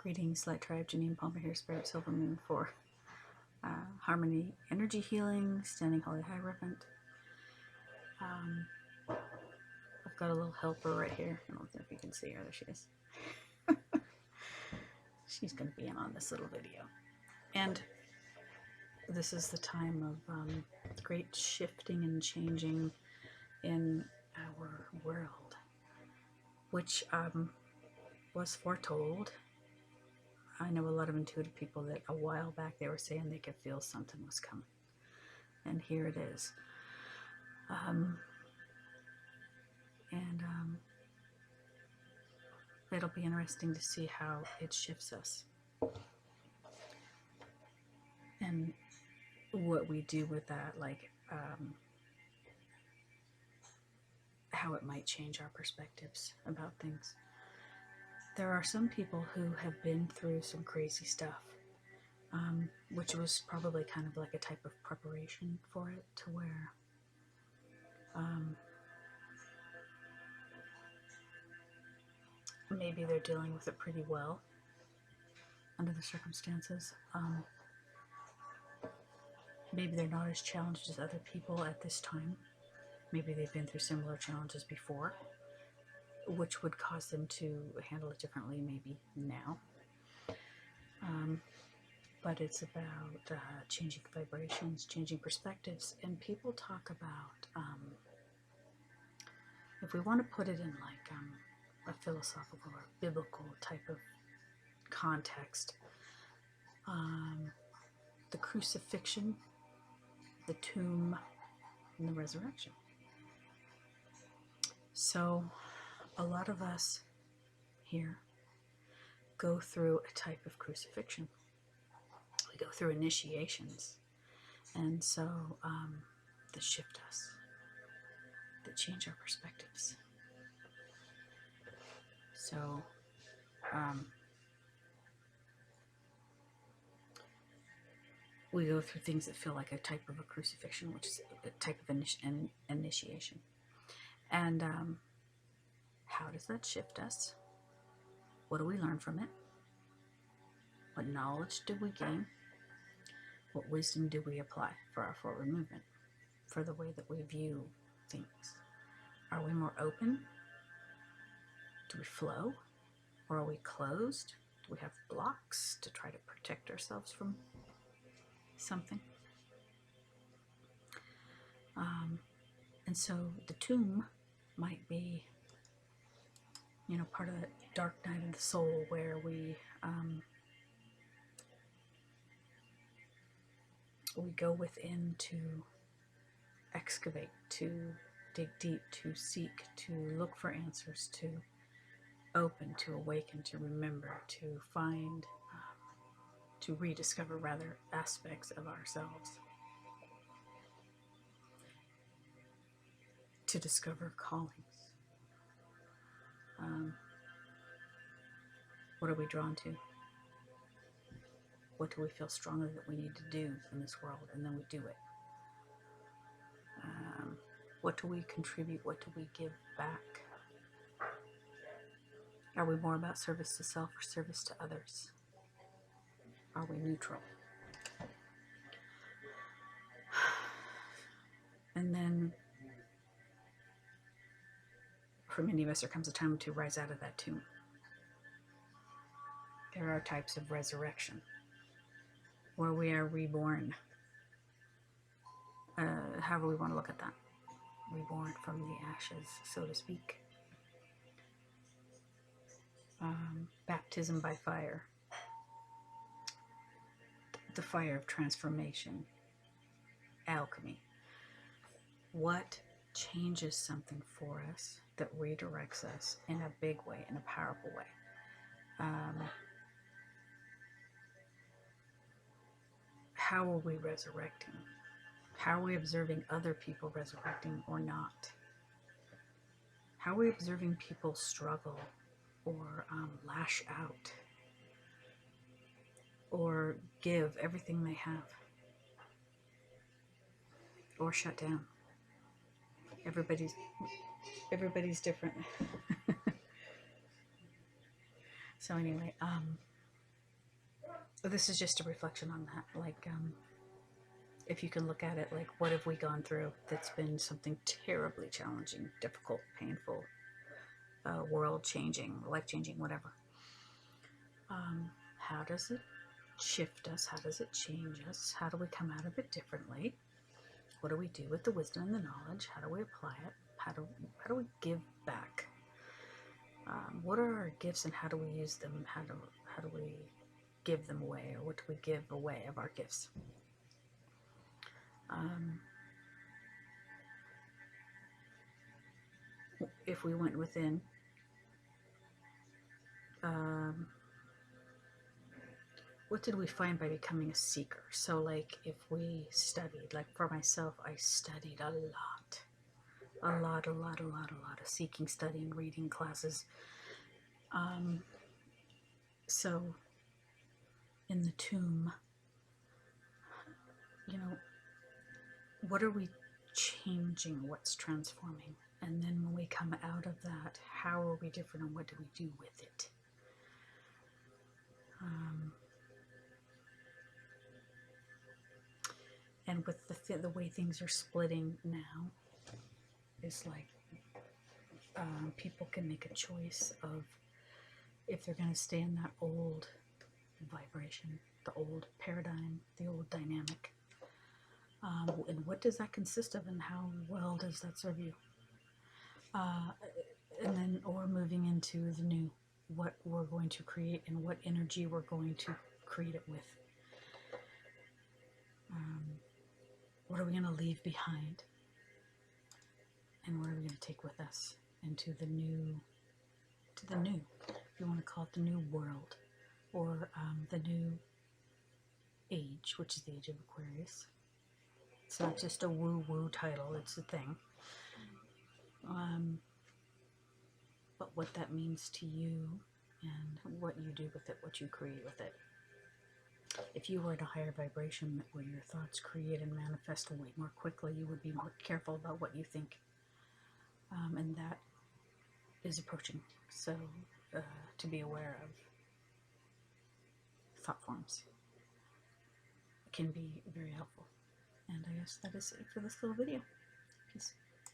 Greetings, Light Tribe, Janine Palmer here, Spirit Silver Moon for Harmony Energy Healing, Standing Holy Hierophant. I've got a little helper right here. I don't know if you can see her. There she is. She's going to be in on this little video. And this is the time of great shifting and changing in our world, which was foretold. I know a lot of intuitive people that a while back they were saying they could feel something was coming. And here it is. It'll be interesting to see how it shifts us and what we do with that, like how it might change our perspectives about things. There are some people who have been through some crazy stuff, which was probably kind of like a type of preparation for it, to where maybe they're dealing with it pretty well under the circumstances. Maybe they're not as challenged as other people at this time. Maybe they've been through similar challenges before, which would cause them to handle it differently maybe now. But it's about changing vibrations, changing perspectives, and people talk about, if we want to put it in like a philosophical or biblical type of context, the crucifixion, the tomb, and the resurrection. So a lot of us here go through a type of crucifixion. We go through initiations, and so that shift us, that change our perspectives. So we go through things that feel like a type of a crucifixion, which is a type of initiation. And how does that shift us? What do we learn from it? What knowledge do we gain? What wisdom do we apply for our forward movement, for the way that we view things? Are we more open? Do we flow? Or are we closed? Do we have blocks to try to protect ourselves from something? And so the tomb might be, part of the dark night of the soul, where we go within to excavate, to dig deep, to seek, to look for answers, to open, to awaken, to remember, to find, to rediscover rather aspects of ourselves, to discover callings. What are we drawn to? What do we feel strongly that we need to do in this world? And then we do it. What do we contribute? What do we give back? Are we more about service to self or service to others? Are we neutral? And then for many of us, there comes a time to rise out of that tomb. There are types of resurrection where we are reborn, however we want to look at that. Reborn from the ashes, so to speak. Baptism by fire. The fire of transformation. Alchemy. What changes something for us that redirects us in a big way, in a powerful way? How are we resurrecting? How are we observing other people resurrecting or not? How are we observing people struggle or lash out or give everything they have or shut down? Everybody's different. So anyway, this is just a reflection on that. Like, if you can look at it, like, what have we gone through that's been something terribly challenging, difficult, painful, world changing, life changing, whatever. How does it shift us? How does it change us? How do we come out of it differently? What do we do with the wisdom and the knowledge? How do we apply it? How do we give back? What are our gifts and how do we use them? How do we give them away, or what do we give away of our gifts? If we went within, what did we find by becoming a seeker? So, like, if we studied, like for myself, I studied a lot of seeking, studying, reading classes. So in the tomb, you know, what are we changing? What's transforming? And then when we come out of that, how are we different, and what do we do with it? And with the way things are splitting now, is like, people can make a choice of if they're going to stay in that old vibration, the old paradigm, the old dynamic. And what does that consist of, and how well does that serve you? And then, or moving into the new, what we're going to create and what energy we're going to create it with. What are we going to leave behind? And what are we going to take with us into the new, if you want to call it the new world, or the new age, which is the age of Aquarius. It's not just a woo-woo title, it's a thing. But what that means to you, and what you do with it, what you create with it. If you were at a higher vibration where your thoughts create and manifest way more quickly, you would be more careful about what you think. And that is approaching. So to be aware of thought forms can be very helpful. And I guess that is it for this little video. Peace.